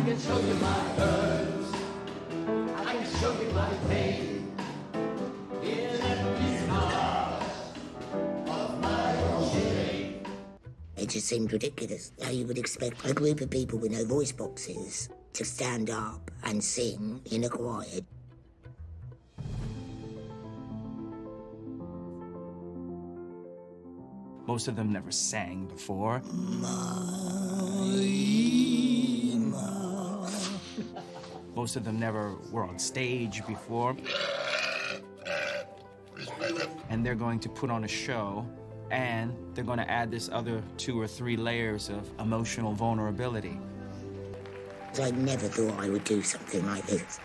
I can show you my hurts. I can show you my pain. In every scar of my own shame. It just seemed ridiculous how you would expect a group of people with no voice boxes to stand up and sing in a choir. Most of them never sang before. Most of them never were on stage before. And they're going to put on a show, and they're going to add this other 2 or 3 layers of emotional vulnerability. I never thought I would do something like this.